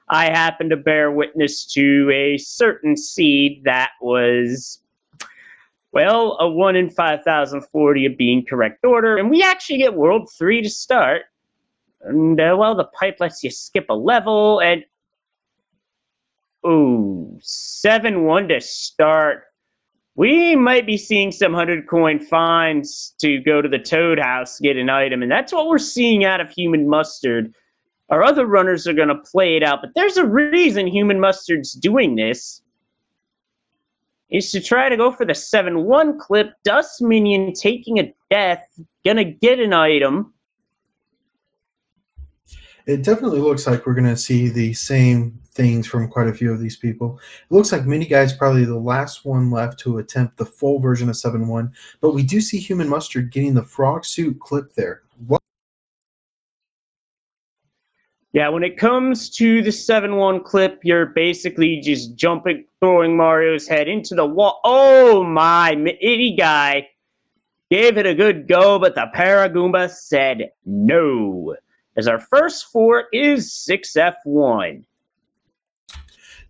I happened to bear witness to a certain seed that was, well, a 1 in 5,040 of being correct order, and we actually get World 3 to start. And, well, the pipe lets you skip a level, and, ooh, 7-1 to start. We might be seeing some 100-coin fines to go to the Toad House, get an item, and that's what we're seeing out of Human Mustard. Our other runners are going to play it out, but there's a reason Human Mustard's doing this. Is to try to go for the 7-1 clip. Dust Minion taking a death, gonna get an item. It definitely looks like we're going to see the same things from quite a few of these people. It looks like Mini Guy is probably the last one left to attempt the full version of 7-1, but we do see Human Mustard getting the frog suit clip there. What? Yeah, when it comes to the 7-1 clip, you're basically just jumping, throwing Mario's head into the wall. Oh my, Mini Guy gave it a good go, but the Paragoomba said no. As our first fort is 6F1.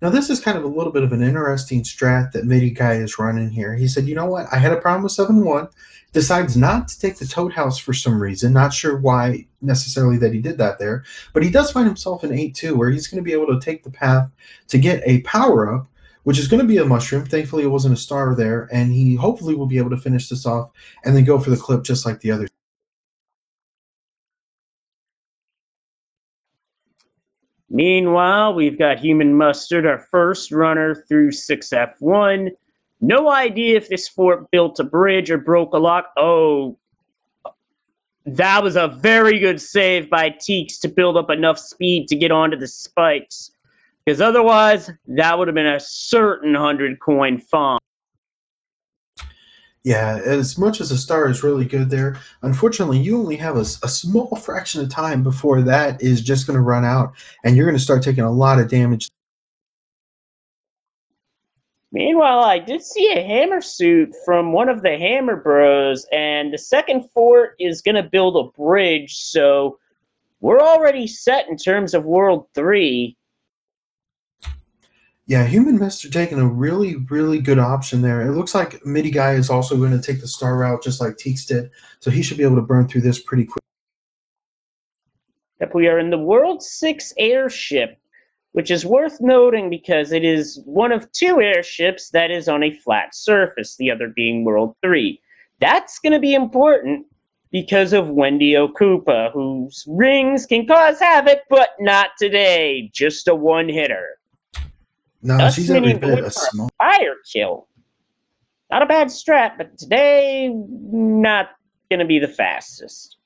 Now, this is kind of a little bit of an interesting strat that Midi Guy is running here. He said, you know what? I had a problem with 7-1. Decides not to take the Toad House for some reason. Not sure why necessarily that he did that there. But he does find himself in 8-2, where he's going to be able to take the path to get a power-up, which is going to be a mushroom. Thankfully, it wasn't a star there. And he hopefully will be able to finish this off and then go for the clip just like the others. Meanwhile, we've got Human Mustard, our first runner through 6F1. No idea if this fort built a bridge or broke a lock. Oh, that was a very good save by Teeks to build up enough speed to get onto the spikes. Because otherwise, that would have been a certain 100-coin fine. Yeah, as much as a star is really good there, unfortunately, you only have a small fraction of time before that is just going to run out, and you're going to start taking a lot of damage. Meanwhile, I did see a hammer suit from one of the Hammer Bros, and the second fort is going to build a bridge, so we're already set in terms of World 3. Yeah, Human Master taking a really, really good option there. It looks like Midi Guy is also going to take the star route just like Teeks did, so he should be able to burn through this pretty quick. Yep, we are in the World 6 airship, which is worth noting because it is one of two airships that is on a flat surface, the other being World 3. That's going to be important because of Wendy Okupa, whose rings can cause havoc, but not today. Just a one-hitter. No, she's every bit a small. Fire kill. Not a bad strat, but today, not going to be the fastest.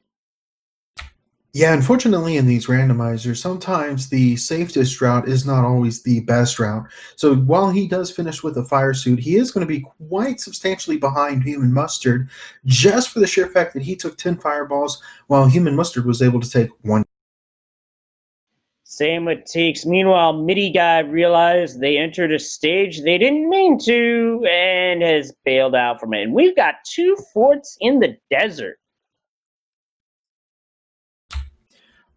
Yeah, unfortunately, in these randomizers, sometimes the safest route is not always the best route. So while he does finish with a fire suit, he is going to be quite substantially behind Human Mustard, just for the sheer fact that he took 10 fireballs, while Human Mustard was able to take 1. Same with Teeks. Meanwhile, Midi Guy realized they entered a stage they didn't mean to and has bailed out from it. And we've got two forts in the desert.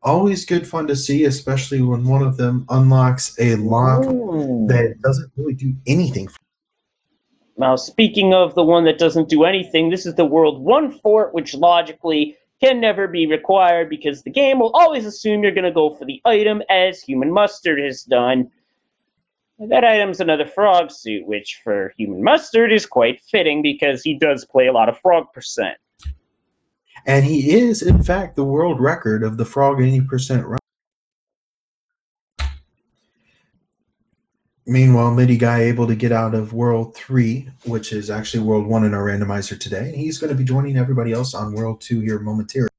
Always good fun to see, especially when one of them unlocks a lock that doesn't really do anything. Now, speaking of the one that doesn't do anything, this is the World 1 fort, which logically can never be required because the game will always assume you're going to go for the item, as Human Mustard has done. That item's another frog suit, which for Human Mustard is quite fitting because he does play a lot of frog percent. And he is, in fact, the world record of the frog 80% run. Meanwhile, Midi Guy able to get out of World 3, which is actually World 1 in our randomizer today. And he's going to be joining everybody else on World 2 here momentarily.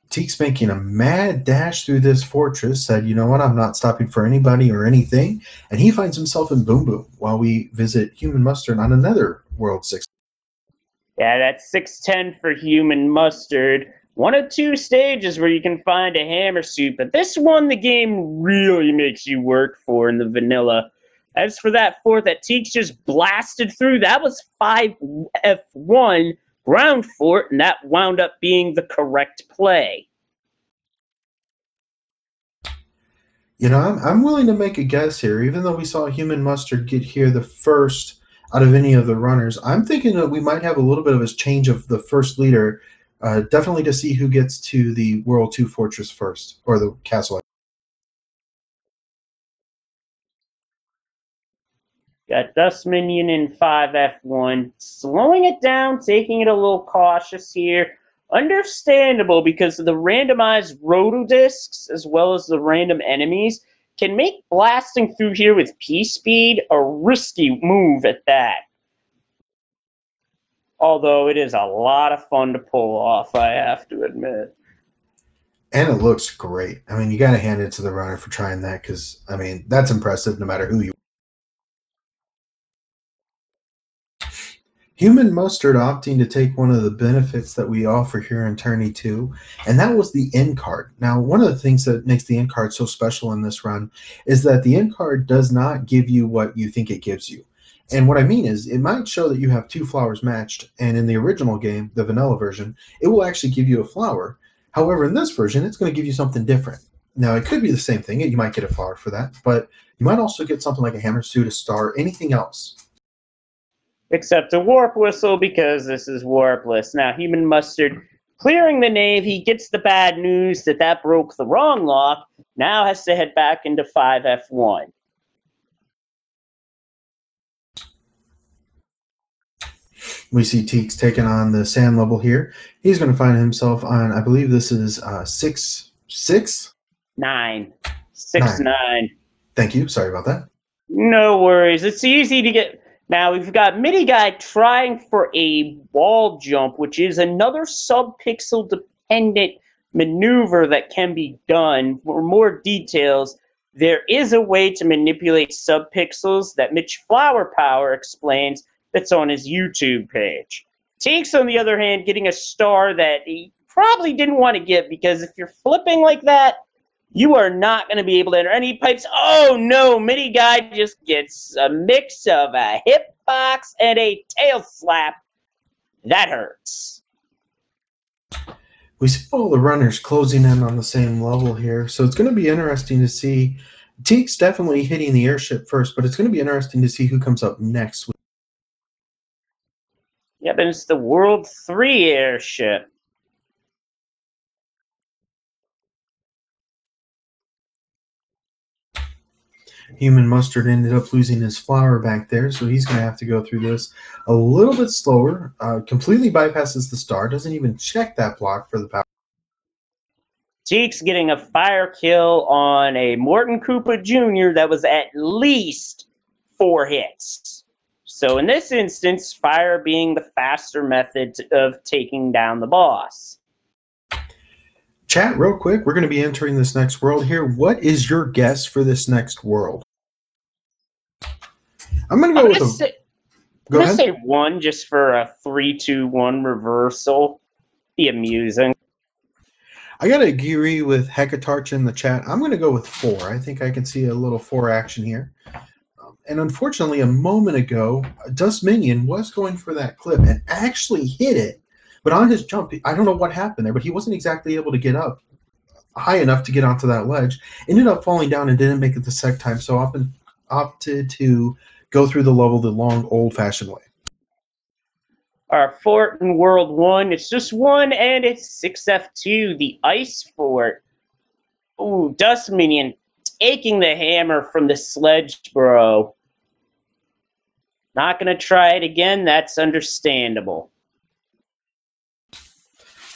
Teeks making a mad dash through this fortress, said, you know what, I'm not stopping for anybody or anything. And he finds himself in Boom Boom while we visit Human Mustard on another World 6. Yeah, that's 610 for Human Mustard. One of two stages where you can find a hammer suit, but this one the game really makes you work for in the vanilla. As for that fort that Teeks just blasted through, that was 5F1 ground fort, and that wound up being the correct play. You know, I'm willing to make a guess here. Even though we saw Human Mustard get here the first out of any of the runners, I'm thinking that we might have a little bit of a change of the first leader, definitely to see who gets to the World 2 Fortress first, or the castle. Got Dust Minion in 5F1, slowing it down, taking it a little cautious here. Understandable because of the randomized roto discs as well as the random enemies can make blasting through here with P speed a risky move at that. Although it is a lot of fun to pull off, I have to admit. And it looks great. I mean, you got to hand it to the runner for trying that because, I mean, that's impressive no matter who you. Human Mustard opting to take one of the benefits that we offer here in Tourney 2, and that was the end card. Now, one of the things that makes the end card so special in this run is that the end card does not give you what you think it gives you. And what I mean is, it might show that you have two flowers matched, and in the original game, the vanilla version, it will actually give you a flower. However, in this version, it's going to give you something different. Now, it could be the same thing. You might get a flower for that, but you might also get something like a hammer suit, a star, anything else. Except a warp whistle because this is warpless. Now, Human Mustard clearing the nave, he gets the bad news that broke the wrong lock, now has to head back into 5F1. We see Teeks taking on the sand level here. He's going to find himself on, I believe this is 6. 9. 6, 9. Thank you. Sorry about that. No worries. It's easy to get. Now we've got Mini Guy trying for a wall jump, which is another sub-pixel dependent maneuver that can be done. For more details, there is a way to manipulate sub-pixels that Mitch Flower Power explains that's on his YouTube page. Takes, on the other hand, getting a star that he probably didn't want to get because if you're flipping like that, you are not going to be able to enter any pipes. Oh no, Mini Guy just gets a mix of a hitbox and a tail slap. That hurts. We see all the runners closing in on the same level here, so it's going to be interesting to see. Teeks definitely hitting the airship first, but it's going to be interesting to see who comes up next. Yep, and it's the World 3 airship. Human Mustard ended up losing his flower back there, so he's going to have to go through this a little bit slower. Completely bypasses the star, doesn't even check that block for the power. Teeks getting a fire kill on a Morton Koopa Jr. that was at least 4 hits. So in this instance, fire being the faster method of taking down the boss. Chat, real quick, we're going to be entering this next world here. What is your guess for this next world? I'm going to go with a... I'm going to say 1 just for a 3-2-1 reversal. Be amusing. I got to agree with Hecatarch in the chat. I'm going to go with 4. I think I can see a little 4 action here. And unfortunately, a moment ago, Dust Minion was going for that clip and actually hit it. But on his jump, I don't know what happened there, but he wasn't exactly able to get up high enough to get onto that ledge. Ended up falling down and didn't make it the second time, so opted to go through the level the long, old-fashioned way. Our fort in World 1, it's just 1, and it's 6F2, the Ice Fort. Ooh, Dust Minion taking the hammer from the sledge, bro. Not going to try it again, that's understandable.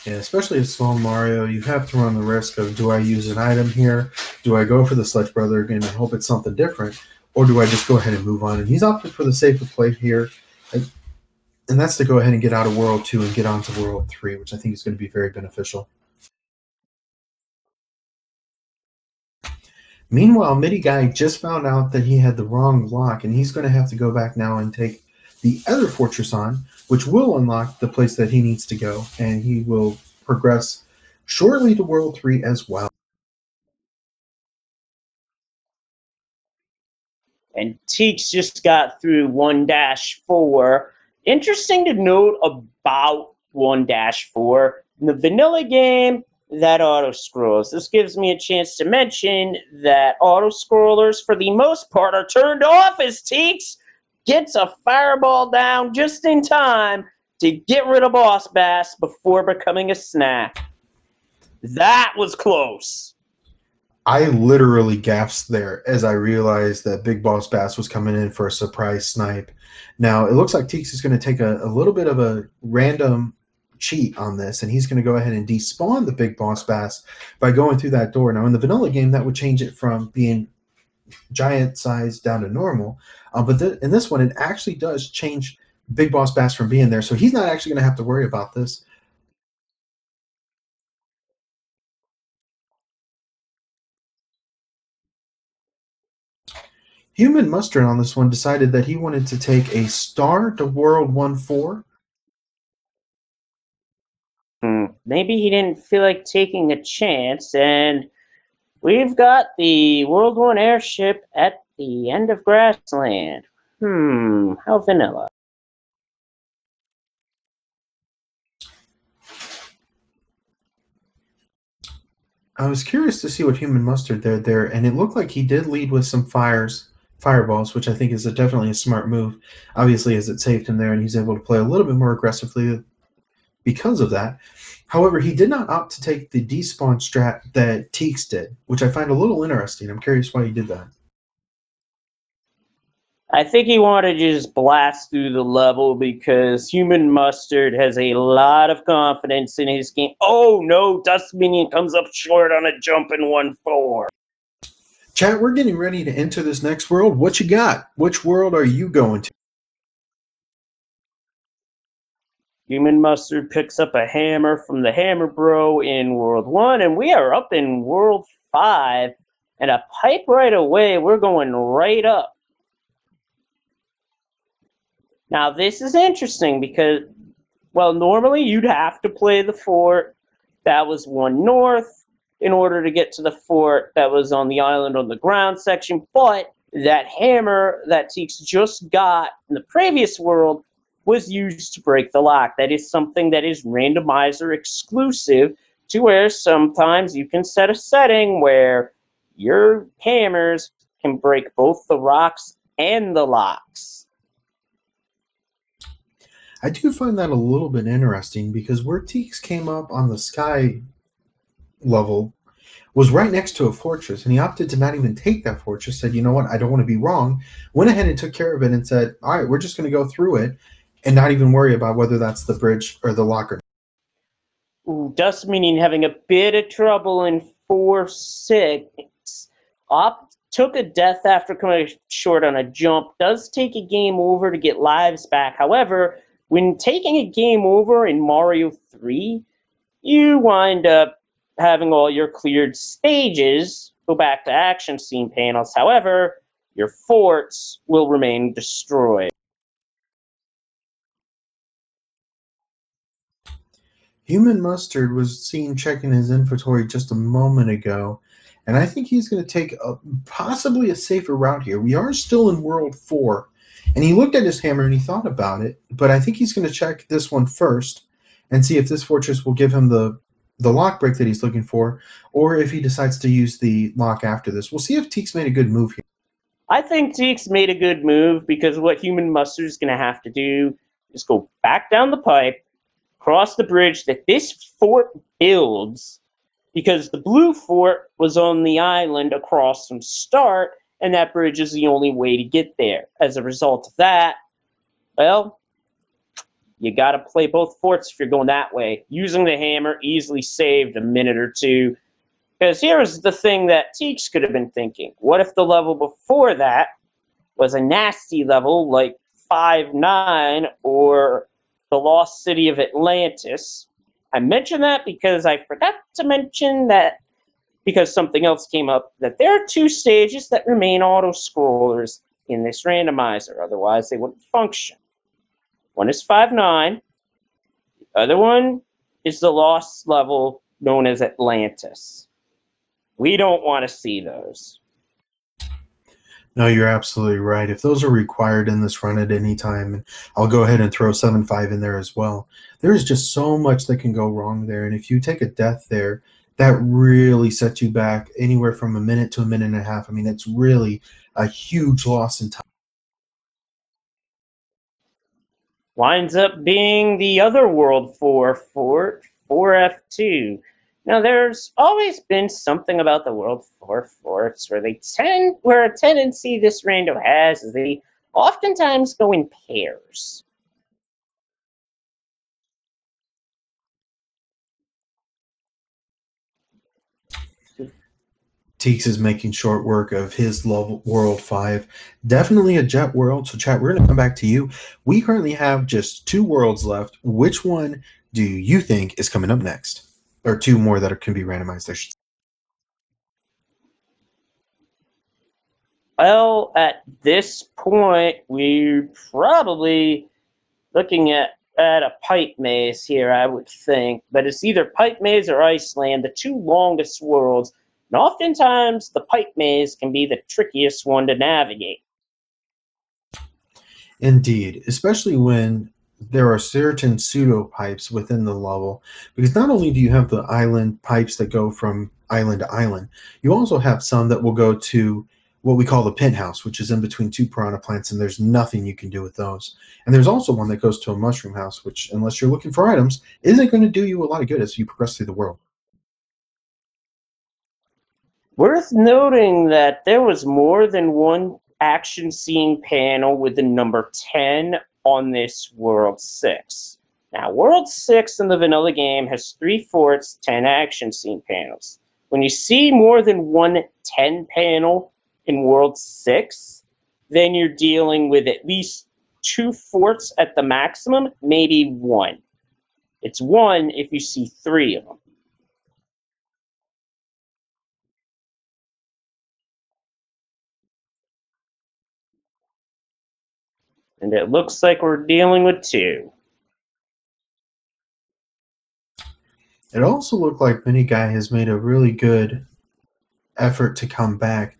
Yeah, especially as small Mario, you have to run the risk of, do I use an item here? Do I go for the Sledge Brother again and hope it's something different? Or do I just go ahead and move on? And he's opted for the safer play here. And that's to go ahead and get out of World 2 and get onto World 3, which I think is going to be very beneficial. Meanwhile, Midi Guy just found out that he had the wrong block, and he's going to have to go back now and take the other fortress on, which will unlock the place that he needs to go, and he will progress shortly to World 3 as well. And Teeks just got through 1-4. Interesting to note about 1-4. In the vanilla game, that auto scrolls. This gives me a chance to mention that auto scrollers, for the most part, are turned off as Teeks gets a fireball down just in time to get rid of Boss Bass before becoming a snack. That was close. I literally gasped there as I realized that Big Boss Bass was coming in for a surprise snipe. Now, it looks like Teeks is going to take a little bit of a random cheat on this, and he's going to go ahead and despawn the Big Boss Bass by going through that door. Now, in the vanilla game, that would change it from being giant size down to normal. But in this one, it actually does change Big Boss Bass from being there, so he's not actually going to have to worry about this. Human Mustard on this one decided that he wanted to take a star to World 1-4. Maybe he didn't feel like taking a chance, and we've got the World 1 airship at the end of Grassland. How vanilla. I was curious to see what Human Mustard did there, and it looked like he did lead with some fireballs, which I think is definitely a smart move. Obviously, as it saved him there, and he's able to play a little bit more aggressively because of that. However, he did not opt to take the despawn strat that Teeks did, which I find a little interesting. I'm curious why he did that. I think he wanted to just blast through the level because Human Mustard has a lot of confidence in his game. Oh no, Dust Minion comes up short on a jump in 1-4. Chat, we're getting ready to enter this next world. What you got? Which world are you going to? Human Mustard picks up a hammer from the Hammer Bro in World 1, and we are up in World 5. And a pipe right away, we're going right up. Now, this is interesting because, well, normally you'd have to play the fort that was 1 north in order to get to the fort that was on the island on the ground section, but that hammer that Teeks just got in the previous world was used to break the lock. That is something that is randomizer exclusive, to where sometimes you can set a setting where your hammers can break both the rocks and the locks. I do find that a little bit interesting because where Teeks came up on the sky level was right next to a fortress, and he opted to not even take that fortress, said, you know what, I don't want to be wrong, went ahead and took care of it and said, all right, we're just going to go through it and not even worry about whether that's the bridge or the locker. Dust Minion having a bit of trouble in 4-6. Took a death after coming short on a jump. Does take a game over to get lives back. However, when taking a game over in Mario 3, you wind up having all your cleared stages go back to action scene panels. However, your forts will remain destroyed. Human Mustard was seen checking his inventory just a moment ago, and I think he's going to take possibly a safer route here. We are still in World 4, and he looked at his hammer and he thought about it, but I think he's going to check this one first and see if this fortress will give him the lock break that he's looking for, or if he decides to use the lock after this. We'll see if Teeks made a good move here. I think Teeks made a good move because what Human Mustard is going to have to do is go back down the pipe, cross the bridge that this fort builds, because the blue fort was on the island across from Start, and that bridge is the only way to get there. As a result of that, well, you got to play both forts if you're going that way. Using the hammer easily saved a minute or two, because here's the thing that Teeks could have been thinking. What if the level before that was a nasty level like 5-9 or the Lost City of Atlantis? I mention that because I forgot to mention that, because something else came up, that there are 2 stages that remain auto-scrollers in this randomizer. Otherwise, they wouldn't function. One is 5-9. The other one is the lost level known as Atlantis. We don't want to see those. No, you're absolutely right. If those are required in this run at any time, I'll go ahead and throw 7-5 in there as well. There is just so much that can go wrong there, and if you take a death there, That really sets you back anywhere from a minute to a minute and a half. I mean, it's really a huge loss in time. Winds up being the other World 4 fort, 4F2. Now, there's always been something about the World 4 forts where a tendency this rando has is they oftentimes go in pairs. Teeks is making short work of his level world 5. Definitely a jet world. So, chat, we're going to come back to you. We currently have just two worlds left. Which one do you think is coming up next? Or two more that can be randomized, I should say. Well, at this point, we're probably looking at a pipe maze here, I would think. But it's either pipe maze or Iceland, the two longest worlds. And oftentimes, the pipe maze can be the trickiest one to navigate. Indeed, especially when there are certain pseudo pipes within the level, because not only do you have the island pipes that go from island to island, you also have some that will go to what we call the penthouse, which is in between two piranha plants, and there's nothing you can do with those. And there's also one that goes to a mushroom house, which, unless you're looking for items, isn't going to do you a lot of good as you progress through the world. Worth noting that there was more than one action scene panel with the number 10 on this World 6. Now, World 6 in the vanilla game has 3 forts, 10 action scene panels. When you see more than one 10 panel in World 6, then you're dealing with at least 2 forts at the maximum, maybe 1. It's 1 if you see 3 of them. And it looks like we're dealing with 2. It also looked like Mini Guy has made a really good effort to come back.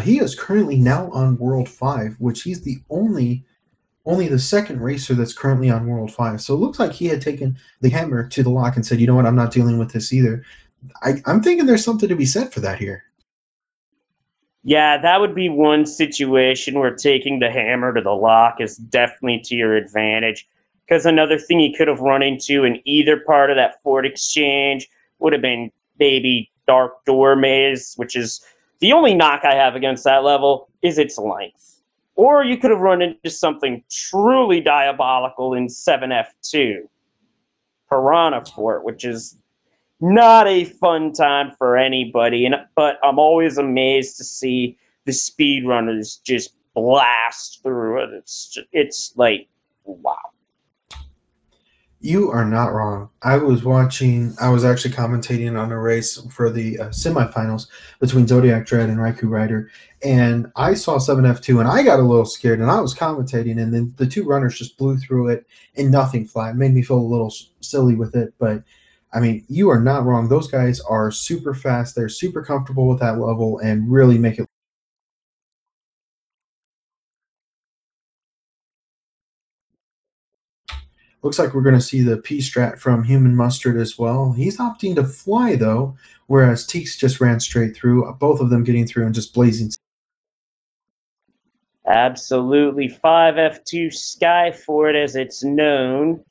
He is currently now on World 5, which he's the only the second racer that's currently on World 5. So it looks like he had taken the hammer to the lock and said, you know what, I'm not dealing with this either. I'm thinking there's something to be said for that here. Yeah, that would be one situation where taking the hammer to the lock is definitely to your advantage. Because another thing you could have run into in either part of that Fort Exchange would have been maybe Dark Door Maze, which is the only knock I have against that level is its length. Or you could have run into something truly diabolical in 7F2, Piranha Fort, which is not a fun time for anybody. But I'm always amazed to see the speedrunners just blast through it. It's like wow. You are not wrong. I was actually commentating on a race for the semifinals between Zodiac Dread and Raikou Rider, and I saw 7F2 and I got a little scared and I was commentating, and then the two runners just blew through it in nothing flat. It made me feel a little silly with it, but I mean, you are not wrong. Those guys are super fast. They're super comfortable with that level and really make it. Looks like we're going to see the P strat from Human Mustard as well. He's opting to fly though, whereas Teeks just ran straight through. Both of them getting through and just blazing. Absolutely 5F2 Skyfort as it's known.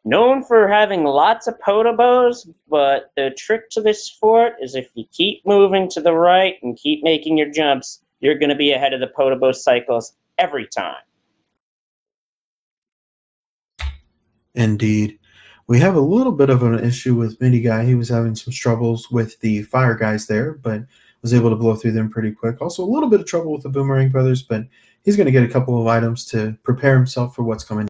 Known for having lots of potobos, but the trick to this fort is if you keep moving to the right and keep making your jumps, you're going to be ahead of the podobo cycles every time. Indeed. We have a little bit of an issue with Mini Guy. He was having some troubles with the fire guys there, but was able to blow through them pretty quick. Also, a little bit of trouble with the Boomerang Brothers, but he's going to get a couple of items to prepare himself for what's coming.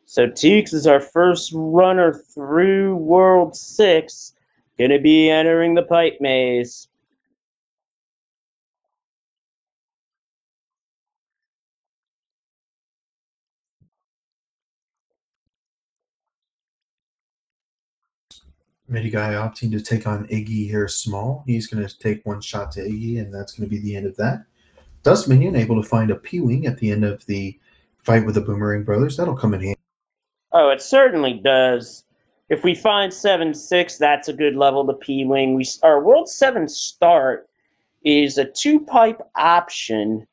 So Teeks is our first runner through World 6, going to be entering the pipe maze. Mini Guy opting to take on Iggy here small. He's going to take one shot to Iggy, and that's going to be the end of that. Dust Minion able to find a P-Wing at the end of the fight with the Boomerang Brothers. That'll come in handy. Oh, it certainly does. If we find 7-6, that's a good level to P-Wing. Our World 7 start is a 2-pipe option,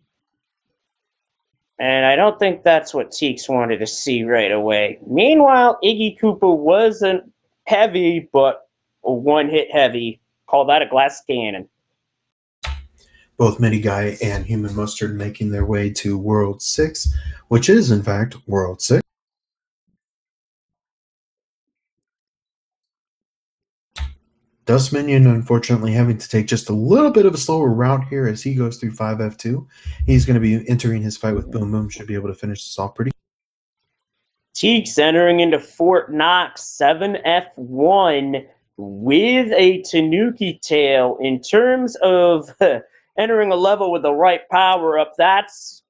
and I don't think that's what Teeks wanted to see right away. Meanwhile, Iggy Koopa wasn't heavy, but a 1-hit heavy. Call that a glass cannon. Both Mini Guy and Human Mustard making their way to World 6, which is, in fact, World 6. Dust Minion, unfortunately, having to take just a little bit of a slower route here as he goes through 5F2. He's going to be entering his fight with Boom Boom, should be able to finish this off pretty. Teeks entering into Fort Knox 7F1 with a Tanuki tail. In terms of entering a level with the right power up, that's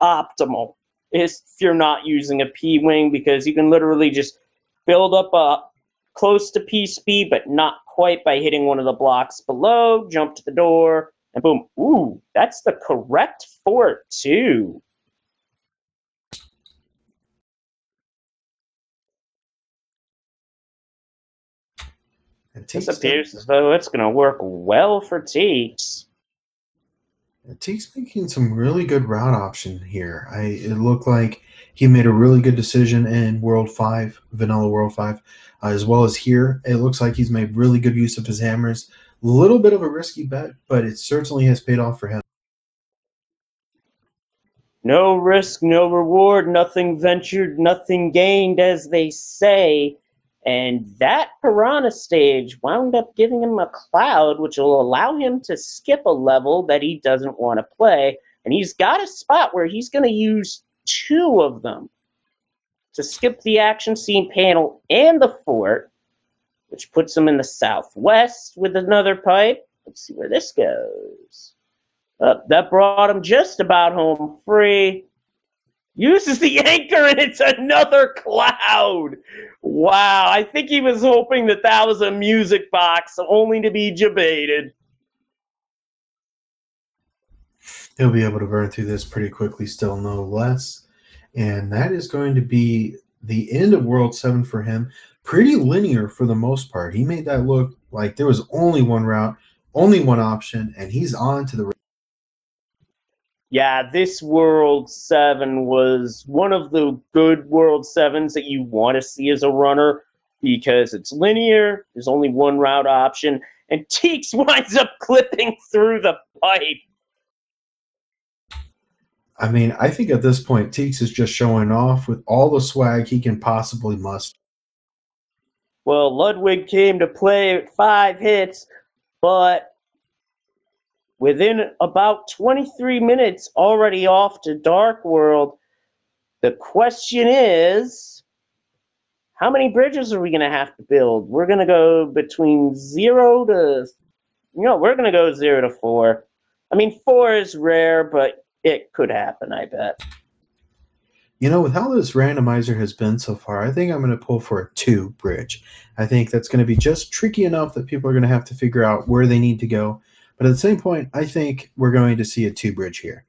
optimal if you're not using a P-Wing, because you can literally just build up a close to P speed, but not quite by hitting one of the blocks below, jump to the door, and boom. Ooh, that's the correct fort, too. This appears as though it's going to work well for Teeks. Teeks making some really good route option here. It looked like he made a really good decision in World 5, Vanilla World 5, as well as here. It looks like he's made really good use of his hammers. A little bit of a risky bet, but it certainly has paid off for him. No risk, no reward, nothing ventured, nothing gained, as they say. And that Piranha stage wound up giving him a cloud, which will allow him to skip a level that he doesn't want to play. And he's got a spot where he's going to use 2 of them to skip the action scene panel and the fort, which puts him in the southwest with another pipe. Let's see where this goes. That brought him just about home free. Uses the anchor, and it's another cloud. Wow, I think he was hoping that that was a music box, only to be debated. He'll be able to burn through this pretty quickly, still no less. And that is going to be the end of World 7 for him. Pretty linear for the most part. He made that look like there was only one route, only one option, and he's on to the. Yeah, this World 7 was one of the good World 7s that you want to see as a runner, because it's linear, there's only one route option, and Teeks winds up clipping through the pipe. I mean, I think at this point, Teeks is just showing off with all the swag he can possibly muster. Well, Ludwig came to play at 5 hits, but within about 23 minutes, already off to Dark World. The question is, how many bridges are we going to have to build? We're going to go between 0 to... we're going to go 0 to 4. I mean, 4 is rare, but it could happen, I bet. With how this randomizer has been so far, I think I'm going to pull for a 2 bridge. I think that's going to be just tricky enough that people are going to have to figure out where they need to go. But at the same point, I think we're going to see a 2 bridge here.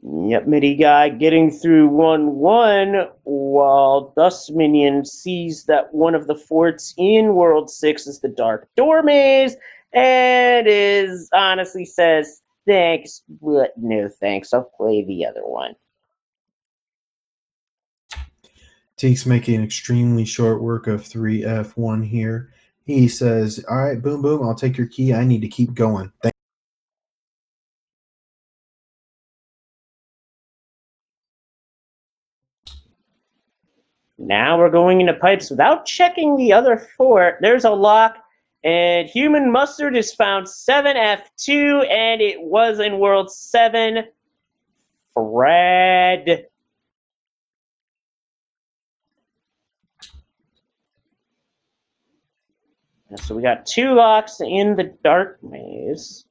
Yep, Midi Guy getting through 1-1, while Dust Minion sees that one of the forts in World 6 is the Dark Door Maze, and honestly says, thanks, but no thanks, I'll play the other one. Teeks making extremely short work of 3F1 here. He says, all right, boom, boom, I'll take your key. I need to keep going. Now we're going into pipes without checking the other fort. There's a lock, and Human Mustard is found 7F2, and it was in World 7. Fred. So we got 2 locks in the Dark Maze.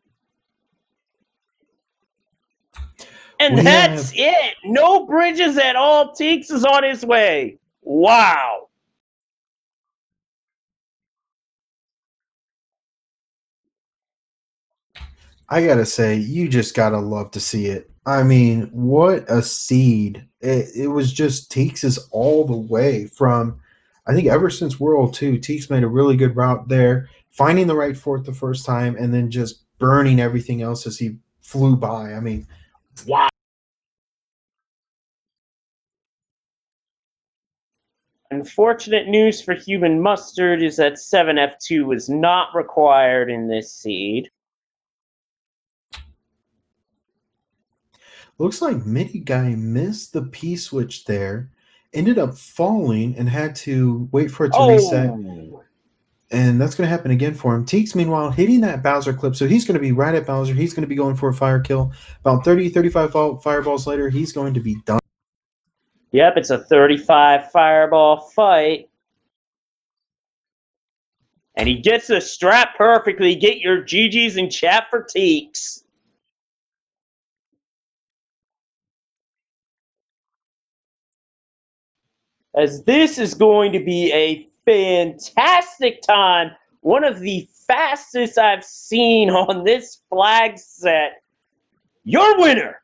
And that's it. No bridges at all. Teeks is on his way. Wow. I gotta say, you just gotta love to see it. I mean, what a seed. It was just Teeks is all the way from, I think, ever since World 2, Teeks made a really good route there, finding the right fort the first time, and then just burning everything else as he flew by. I mean, wow. Unfortunate news for Human Mustard is that 7F2 was not required in this seed. Looks like Midi Guy missed the P switch there, ended up falling and had to wait for it to reset. Oh! And that's going to happen again for him. Teeks, meanwhile, hitting that Bowser clip. So he's going to be right at Bowser. He's going to be going for a fire kill. About 30, 35 fireballs later, he's going to be done. Yep, it's a 35 fireball fight. And he gets the strap perfectly. Get your GGs in chat for Teeks. As this is going to be a fantastic time. One of the fastest I've seen on this flag set. Your winner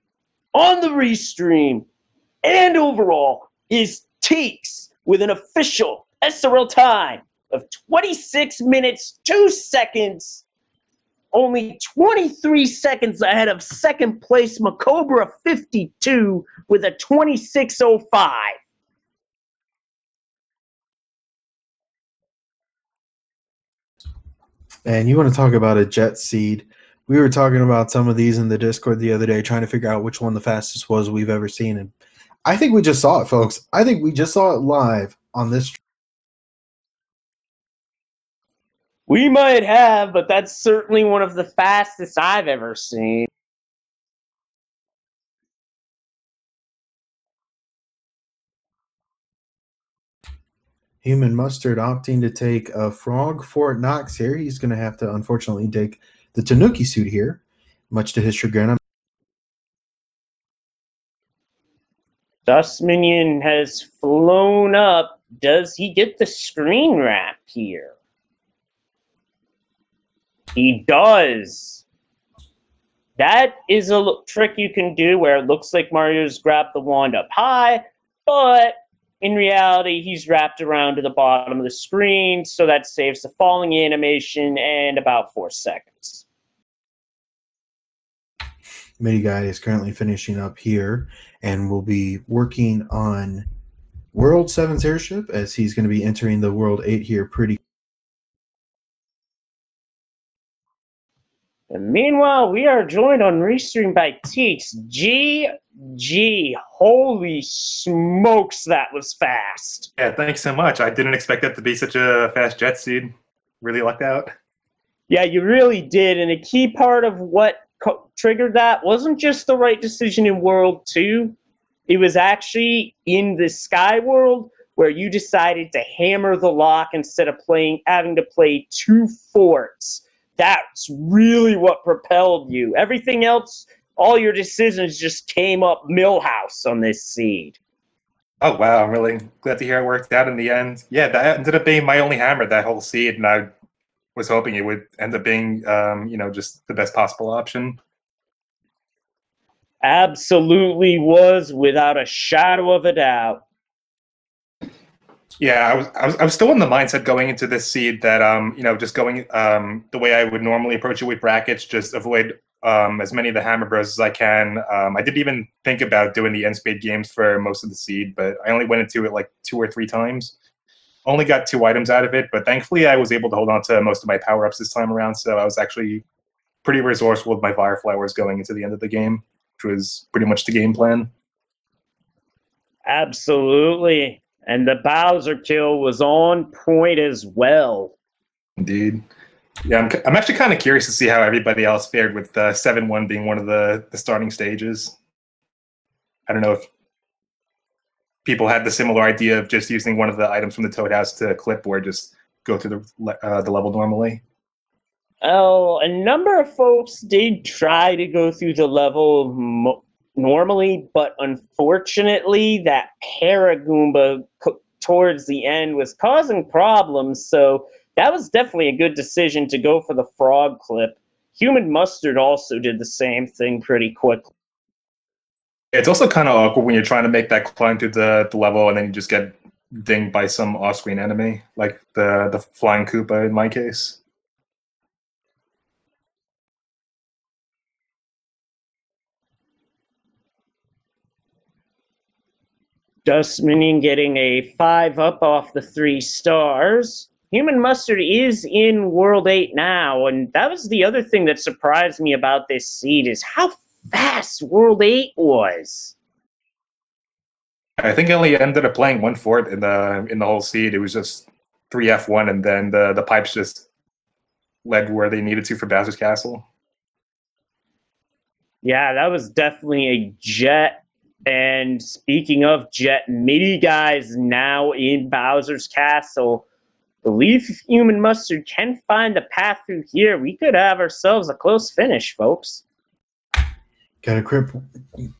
on the restream and overall is Teeks with an official SRL time of 26 minutes, 2 seconds, only 23 seconds ahead of second place Macobra 52 with a 26:05. And you want to talk about a jet seed. We were talking about some of these in the Discord the other day, trying to figure out which one the fastest was we've ever seen. And I think we just saw it, folks. I think we just saw it live on this. We might have, but that's certainly one of the fastest I've ever seen. Human Mustard opting to take a Frog Fort Knox here. He's going to have to, unfortunately, take the Tanuki suit here, much to his chagrin. Dust Minion has flown up. Does he get the screen wrap here? He does. That is a trick you can do where it looks like Mario's grabbed the wand up high, but in reality, he's wrapped around to the bottom of the screen, so that saves the falling animation and about 4 seconds. Midi Guy is currently finishing up here and will be working on World 7's airship as he's going to be entering the World 8 here pretty. And meanwhile, we are joined on Restream by Teeks. GG. Holy smokes, that was fast. Yeah, thanks so much. I didn't expect that to be such a fast jet seed. Really lucked out. Yeah, you really did. And a key part of what triggered that wasn't just the right decision in World 2. It was actually in the Sky World where you decided to hammer the lock instead of having to play 2 forts. That's really what propelled you. Everything else, all your decisions just came up Millhouse on this seed. Oh, wow. I'm really glad to hear it worked out in the end. Yeah, that ended up being my only hammer that whole seed, and I was hoping it would end up being, just the best possible option. Absolutely was, without a shadow of a doubt. Yeah, I was still in the mindset going into this seed that just going the way I would normally approach it with brackets, just avoid as many of the hammer bros as I can. I didn't even think about doing the end spade games for most of the seed, but I only went into it like 2 or 3 times. Only got 2 items out of it, but thankfully I was able to hold on to most of my power ups this time around. So I was actually pretty resourceful with my fire flowers going into the end of the game, which was pretty much the game plan. Absolutely. And the Bowser kill was on point as well. Indeed. Yeah, I'm actually kind of curious to see how everybody else fared with 7-1 being one of the starting stages. I don't know if people had the similar idea of just using one of the items from the Toad House to clip or just go through the level normally. Oh, a number of folks did try to go through the level normally, but unfortunately that Paragoomba towards the end was causing problems, so that was definitely a good decision to go for the frog clip. Human Mustard also did the same thing pretty quickly. It's also kind of awkward when you're trying to make that climb through the level and then you just get dinged by some off-screen enemy, like the flying Koopa in my case. Dustmanian getting a 5 up off the 3 stars. Human Mustard is in World 8 now, and that was the other thing that surprised me about this seed is how fast World 8 was. I think I only ended up playing 1/4 in the whole seed. It was just 3F1, and then the pipes just led where they needed to for Bowser's Castle. Yeah, that was definitely a jet. And speaking of jet, MIDI guys now in Bowser's Castle. Believe if Human Mustard can find the path through here, we could have ourselves a close finish, folks. Got a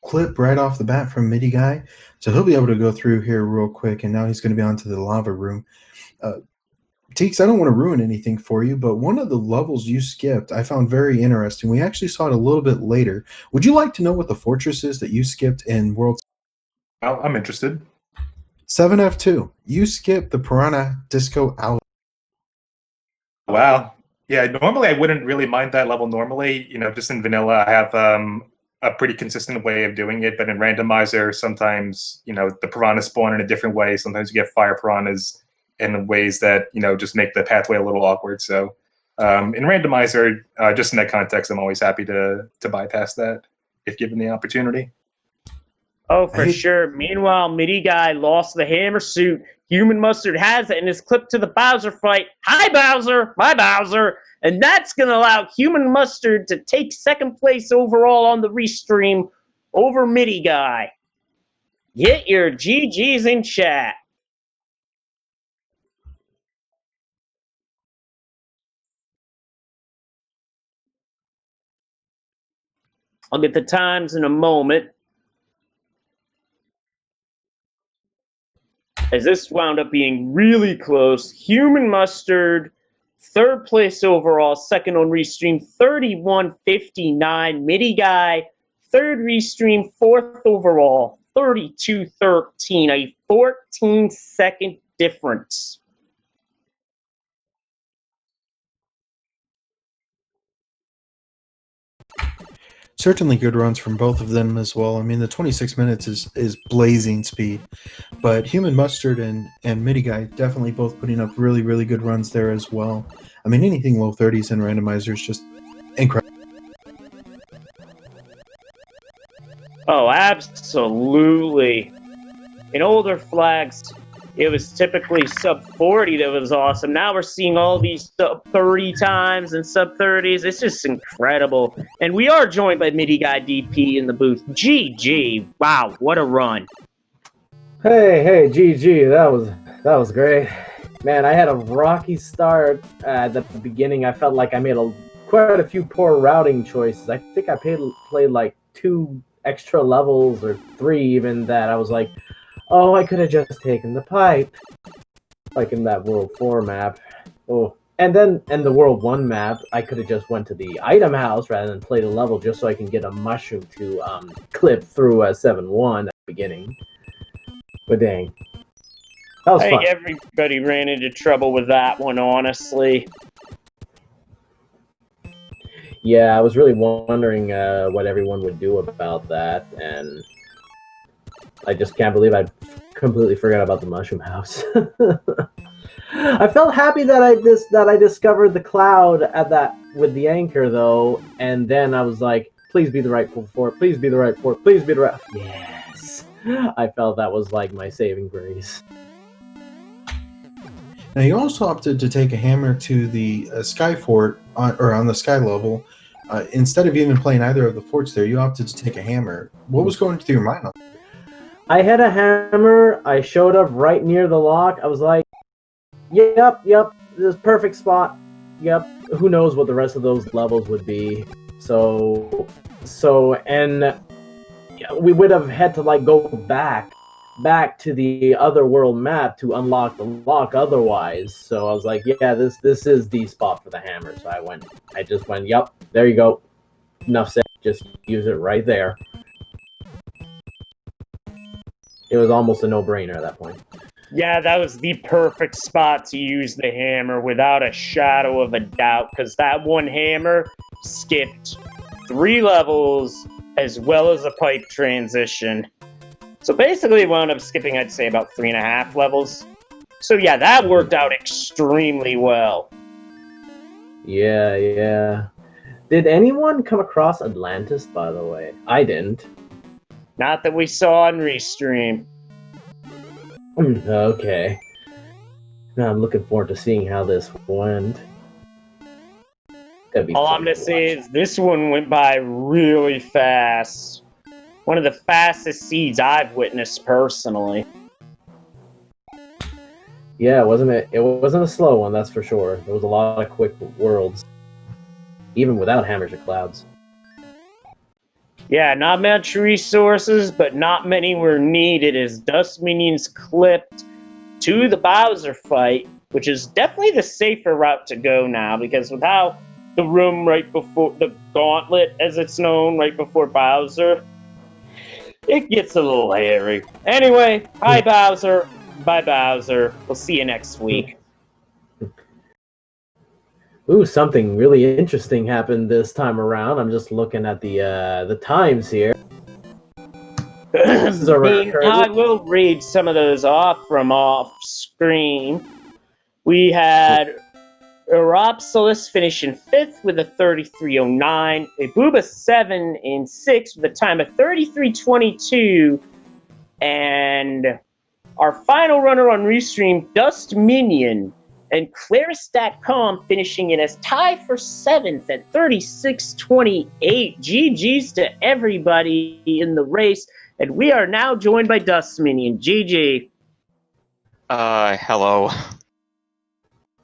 clip right off the bat from MIDI Guy. So he'll be able to go through here real quick, and now he's going to be on to the lava room. Teeks, I don't want to ruin anything for you, but one of the levels you skipped I found very interesting. We actually saw it a little bit later. Would you like to know what the fortress is that you skipped in World? I'm interested. 7F2. You skipped the Piranha Disco Alley. Wow. Yeah, normally I wouldn't really mind that level normally. Just in vanilla, I have a pretty consistent way of doing it, but in Randomizer, sometimes, the piranhas spawn in a different way. Sometimes you get fire piranhas in ways that, just make the pathway a little awkward. So in Randomizer, just in that context, I'm always happy to bypass that if given the opportunity. Oh, for sure. Meanwhile, MIDI Guy lost the hammer suit. Human Mustard has it and is clipped to the Bowser fight. Hi, Bowser! Bye, Bowser! And that's going to allow Human Mustard to take second place overall on the restream over MIDI Guy. Get your GGs in chat. I'll get the times in a moment. As this wound up being really close, Human Mustard, third place overall, second on restream, 31.59. MIDI Guy, third restream, fourth overall, 32.13, a 14-second difference. Certainly good runs from both of them as well. I mean, the 26 minutes is blazing speed, but Human Mustard and MIDI Guy definitely both putting up really, really good runs there as well. I mean, anything low 30s in Randomizer is just incredible. Oh, absolutely. In older flags, it was typically sub 40 that was awesome. Now we're seeing all these sub 30 times and sub 30s. It's just incredible. And we are joined by MIDI Guy DP in the booth. GG. Wow, what a run. Hey, GG. That was great. Man, I had a rocky start at the beginning. I felt like I made quite a few poor routing choices. I think I played like 2 extra levels or 3 even that I was like, oh, I could have just taken the pipe, like in that World 4 map. Oh, and then in the World 1 map, I could have just went to the item house rather than played a level just so I can get a mushroom to clip through a 7-1 at the beginning. But dang, that was I fun. think everybody ran into trouble with that one, honestly. Yeah, I was really wondering what everyone would do about that, and I just can't believe I completely forgot about the mushroom house. I felt happy that I discovered the cloud at that with the anchor though, and then I was like, please be the right fort, please be the right fort, please be the right. Yes, I felt that was like my saving grace. Now, you also opted to take a hammer to the Sky Fort, on the Sky level. Instead of even playing either of the forts there, you opted to take a hammer. What was going through your mind on that? I had a hammer. I showed up right near the lock. I was like, yep, this is perfect spot. Yep, who knows what the rest of those levels would be. And we would have had to like go back to the other world map to unlock the lock otherwise. So I was like, yeah, this is the spot for the hammer. So I just went, yep, there you go. Enough said, just use it right there. It was almost a no-brainer at that point. Yeah, that was the perfect spot to use the hammer without a shadow of a doubt, because that one hammer skipped 3 levels as well as a pipe transition. So basically, it wound up skipping, I'd say, about 3.5 levels. So yeah, that worked out extremely well. Yeah. Did anyone come across Atlantis, by the way? I didn't. Not that we saw on Restream. Okay. Now I'm looking forward to seeing how this went. All I'm gonna say is this one went by really fast. One of the fastest seeds I've witnessed personally. Yeah, wasn't it? It wasn't a slow one, that's for sure. There was a lot of quick worlds, even without hammers or clouds. Yeah, not much resources, but not many were needed as Dust Minions clipped to the Bowser fight, which is definitely the safer route to go now, because with how the room right before the gauntlet, as it's known, right before Bowser, it gets a little hairy. Anyway, hi Bowser. Bye Bowser. We'll see you next week. Ooh, something really interesting happened this time around. I'm just looking at the times here. I will read some of those off from off screen. We had Eropsilus finishing 5th with a 33.09, Ibuba 7 in 6th with a time of 33.22, and our final runner on Restream, Dust Minion, and Claris.com finishing in as tied for 7th at 36.28. GG's to everybody in the race, and we are now joined by Dust Minion. GG. Hello.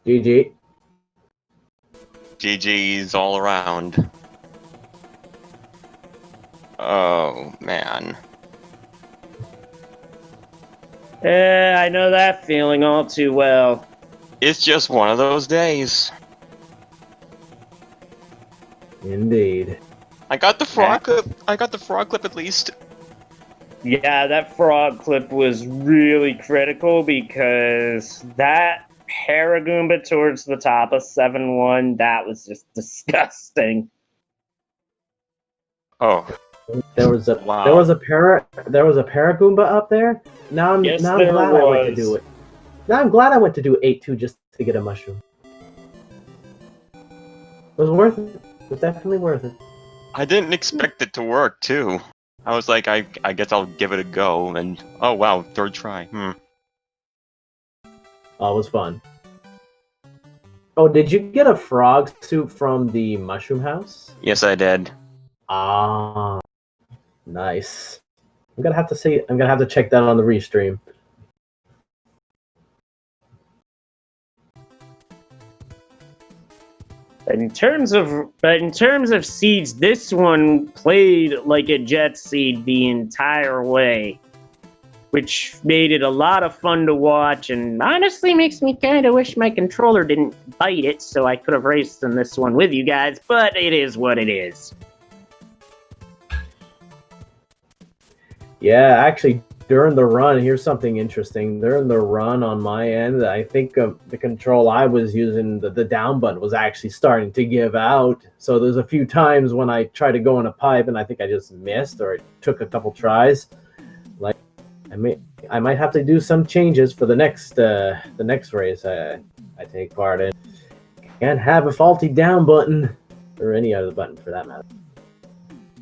GG. GG's all around. Oh, man. I know that feeling all too well. It's just one of those days. Indeed. I got the frog clip. I got the frog clip at least. Yeah, that frog clip was really critical because that Paragoomba towards the top of 7-1, that was just disgusting. Oh. There was a Wow. there was a Paragoomba up there. Now I'm glad I went to do it. Now I'm glad I went to do 8-2 just to get a mushroom. It was worth it. It was definitely worth it. I didn't expect it to work too. I was like, I guess I'll give it a go, and oh wow, 3rd try. Oh, it was fun. Oh, did you get a frog soup from the mushroom house? Yes, I did. Ah, nice. I'm gonna have to check that on the restream. In terms of seeds, this one played like a jet seed the entire way, which made it a lot of fun to watch, and honestly makes me kind of wish my controller didn't bite it so I could have raced in this one with you guys, but it is what it is. Yeah, actually, during the run, here's something interesting. During the run on my end, I think the control I was using, the down button, was actually starting to give out. So there's a few times when I tried to go in a pipe and I think I just missed, or it took a couple tries. Like, I might have to do some changes for the next race I take part in. Can't have a faulty down button, or any other button for that matter.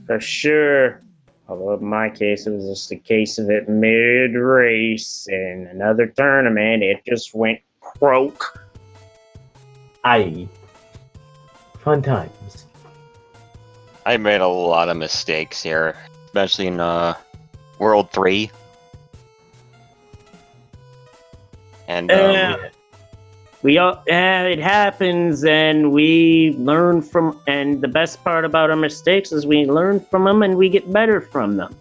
For sure. Although in my case, it was just a case of it mid-race. In another tournament, it just went croak. Aye. Fun times. I made a lot of mistakes here, especially in World 3. And it happens, and we learn from. And the best part about our mistakes is we learn from them, and we get better from them.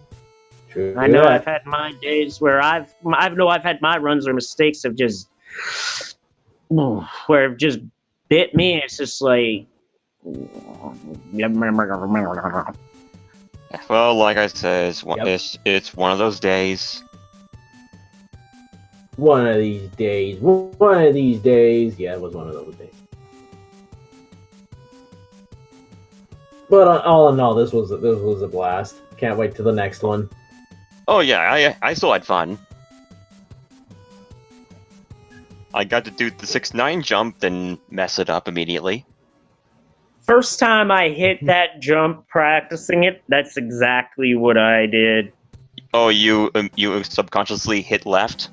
True. I know I've had my days where I've had my runs or mistakes have just where it just bit me. It's just like. well, like I said, it's one of those days. One of these days. One of these days. Yeah, it was one of those days. But all in all, this was a blast. Can't wait to the next one. Oh yeah, I still had fun. I got to do the 6-9 jump and mess it up immediately. First time I hit that jump practicing it, that's exactly what I did. Oh, you subconsciously hit left?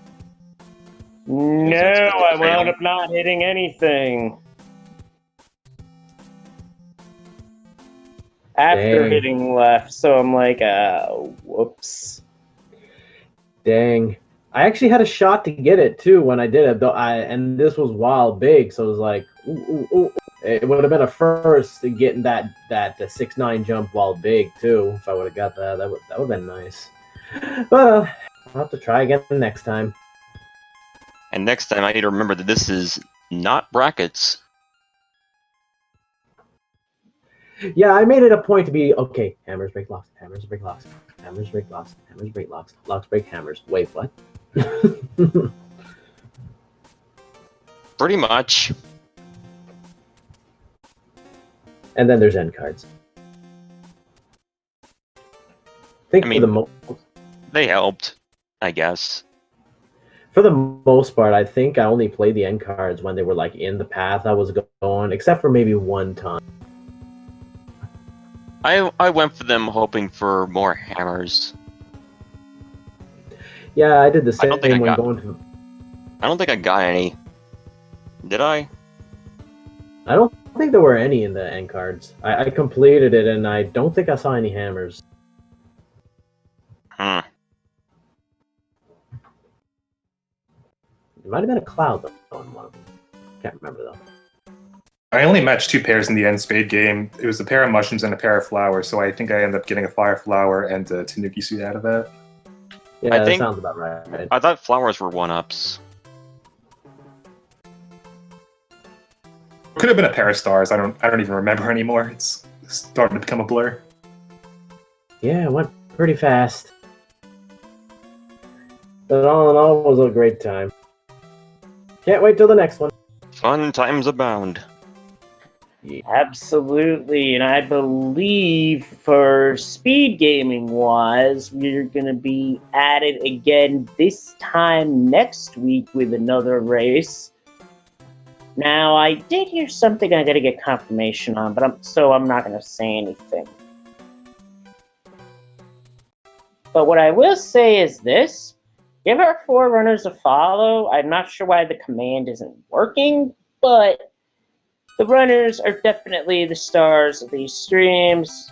No, I wound up not hitting anything. After Dang. hitting left, so I'm like, whoops. Dang. I actually had a shot to get it too when I did it, though. And this was wild big, so it was like, ooh. It would have been a first to getting that 6-9 jump wild big too. If I would have got that, that would have been nice. But I'll have to try again next time. And next time I need to remember that this is not brackets. Yeah, I made it a point to be okay. Hammers break locks. Hammers break locks. Hammers break locks. Hammers break locks. Locks break hammers. Wait, what? Pretty much. And then there's end cards. I mean, they helped, I guess. For the most part, I think I only played the end cards when they were like in the path I was going, except for maybe one time. I went for them hoping for more hammers. Yeah, I did the same I don't think when going to... I don't think I got any. Did I? I don't think there were any in the end cards. I completed it, and I don't think I saw any hammers. Hmm. It might have been a cloud, though, in one of them. Can't remember, though. I only matched 2 pairs in the end spade game. It was a pair of mushrooms and a pair of flowers, so I think I ended up getting a fire flower and a tanuki suit out of that. Yeah, I think, that sounds about right. I thought flowers were 1-ups. Could have been a pair of stars. I don't even remember anymore. It's starting to become a blur. Yeah, it went pretty fast. But all in all, it was a great time. Can't wait till the next one. Fun times abound. Absolutely, and I believe for speed gaming wise, we're gonna be at it again this time next week with another race. Now, I did hear something I gotta get confirmation on, but I'm not gonna say anything. But what I will say is this: give our forerunners a follow. I'm not sure why the command isn't working, but the runners are definitely the stars of these streams.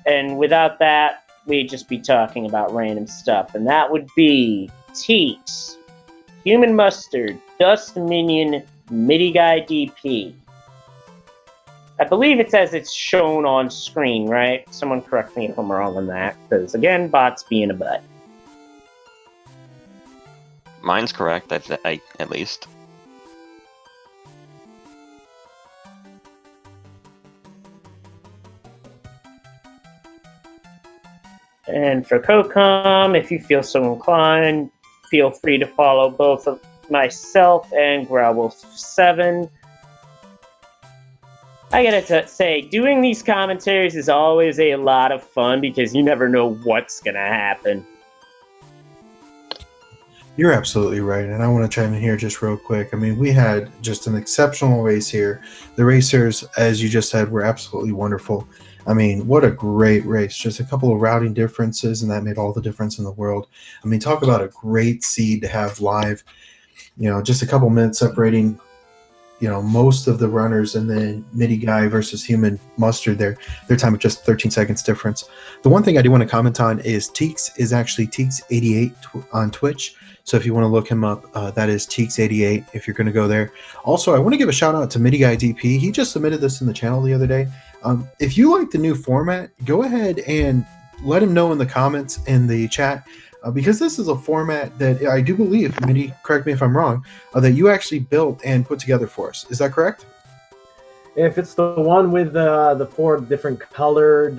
And without that, we'd just be talking about random stuff. And that would be Teeks, Human Mustard, Dust Minion, MIDI Guy DP. I believe it says it's shown on screen, right? Someone correct me if I'm wrong on that. Because, again, bots being a butt. Mine's correct, at least. And for COCOM, if you feel so inclined, feel free to follow both of myself and Growlwolf7. I gotta say, doing these commentaries is always a lot of fun because you never know what's gonna happen. You're absolutely right, and I want to chime in here just real quick. I mean, we had just an exceptional race here. The racers, as you just said, were absolutely wonderful. I mean, what a great race. Just a couple of routing differences, and that made all the difference in the world. I mean, talk about a great seed to have live. You know, just a couple minutes separating, you know, most of the runners, and then MIDI Guy versus Human Mustard, their time of just 13 seconds difference. The one thing I do want to comment on is Teeks is actually Teeks88 on Twitch. So if you want to look him up, that is Teeks88 if you're going to go there. Also, I want to give a shout out to MIDI Guy DP. He just submitted this in the channel the other day. If you like the new format, go ahead and let him know in the comments in the chat, because this is a format that I do believe, MIDI, correct me if I'm wrong, that you actually built and put together for us. Is that correct? If it's the one with the 4 different colored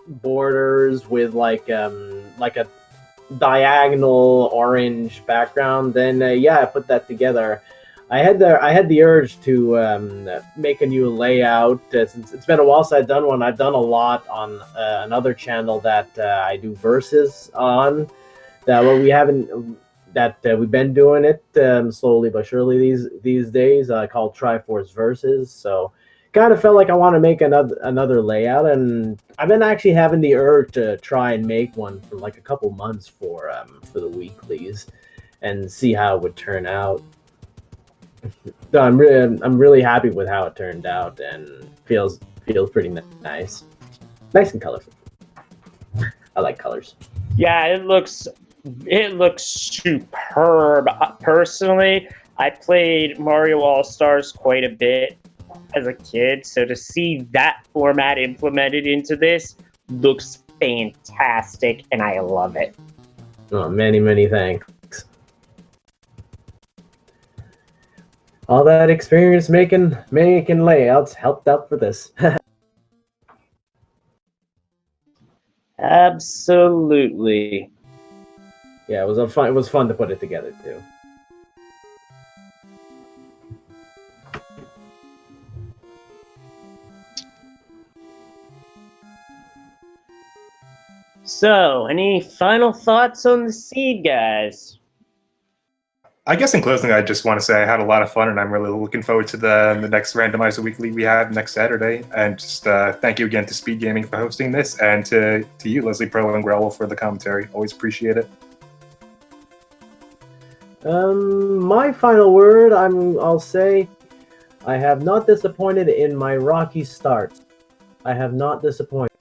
borders with like a diagonal orange background, then yeah, I put that together. I had the urge to make a new layout. Since it's been a while since I've done one. I've done a lot on another channel that I do verses on. That what we haven't that we've been doing it slowly but surely these days. Called Triforce Verses. So kind of felt like I want to make another layout, and I've been actually having the urge to try and make one for like a couple months for the weeklies, and see how it would turn out. So I'm really happy with how it turned out, and feels pretty nice and colorful. I like colors. Yeah, it looks superb. Personally, I played Mario All-Stars quite a bit as a kid, so to see that format implemented into looks fantastic, and I love it. Oh, many thanks. All that experience making layouts helped out for this. Absolutely. Yeah, it was fun to put it together too. So, any final thoughts on the seed, guys? I guess in closing, I just want to say I had a lot of fun, and I'm really looking forward to the next Randomizer Weekly we have next Saturday. And just thank you again to Speed Gaming for hosting this, and to you, Leslie Pro and Growell, for the commentary. Always appreciate it. My final word, I'll say, I have not disappointed in my rocky starts. I have not disappointed.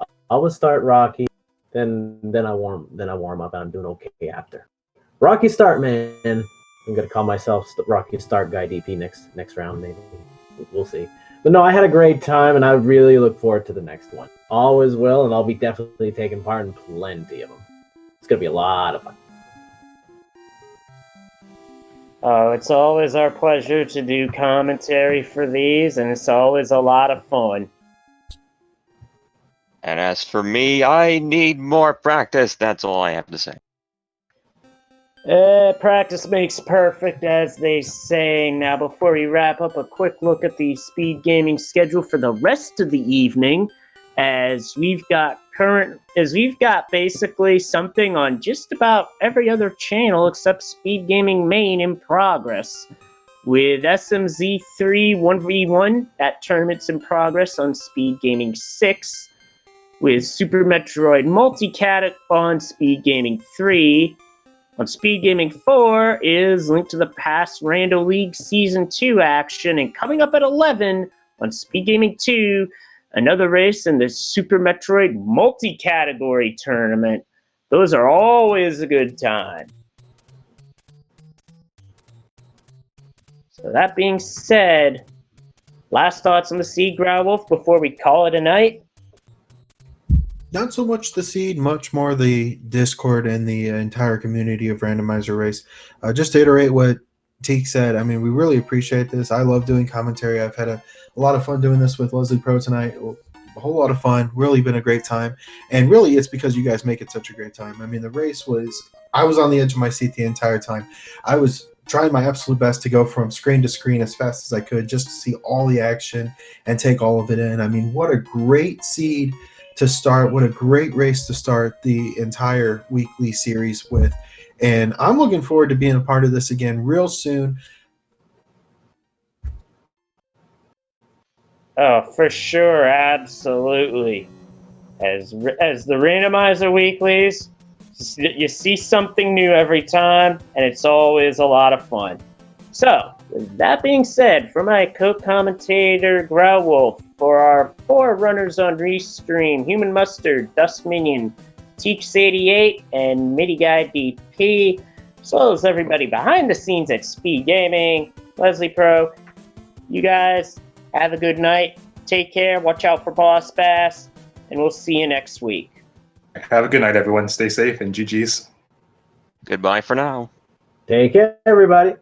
I always start rocky, then I warm up, and I'm doing okay after. Rocky start, man. I'm gonna call myself Rocky Start Guy DP next round, maybe. We'll see. But no, I had a great time, and I really look forward to the next one. Always will, and I'll be definitely taking part in plenty of them. It's gonna be a lot of fun. Oh, it's always our pleasure to do commentary for these, and it's always a lot of fun. And as for me, I need more practice. That's all I have to say. Practice makes perfect, as they say. Now, before we wrap up, a quick look at the Speed Gaming schedule for the rest of the evening, as we've got basically something on just about every other channel except Speed Gaming Main in progress. With SMZ3 1v1, that tournament's in progress on Speed Gaming 6. With Super Metroid Multicat on Speed Gaming 3. On Speed Gaming 4 is Link to the Past Rando League Season 2 action, and coming up at 11 on Speed Gaming 2, another race in the Super Metroid multi-category tournament. Those are always a good time. So that being said, last thoughts on the Seed, Growlwolf, before we call it a night? Not so much the seed, much more the Discord and the entire community of Randomizer Race. Just to iterate what Teak said, I mean, we really appreciate this. I love doing commentary. I've had a lot of fun doing this with Leslie Pro tonight. A whole lot of fun. Really been a great time. And really, it's because you guys make it such a great time. I mean, the race I was on the edge of my seat the entire time. I was trying my absolute best to go from screen to screen as fast as I could just to see all the action and take all of it in. I mean, what a great seed to start. What a great race to start the entire weekly series with. And I'm looking forward to being a part of this again real soon. Oh, for sure, absolutely. As the Randomizer Weeklies, you see something new every time, and it's always a lot of fun. So, with that being said, for my co-commentator Growlwolf, for our 4 runners on Restream, Human Mustard, Dust Minion, Teeks88, and MIDI Guy DP, as well as everybody behind the scenes at Speed Gaming, Leslie Pro, you guys have a good night. Take care. Watch out for Boss Bass, and we'll see you next week. Have a good night, everyone. Stay safe, and GG's. Goodbye for now. Take care, everybody.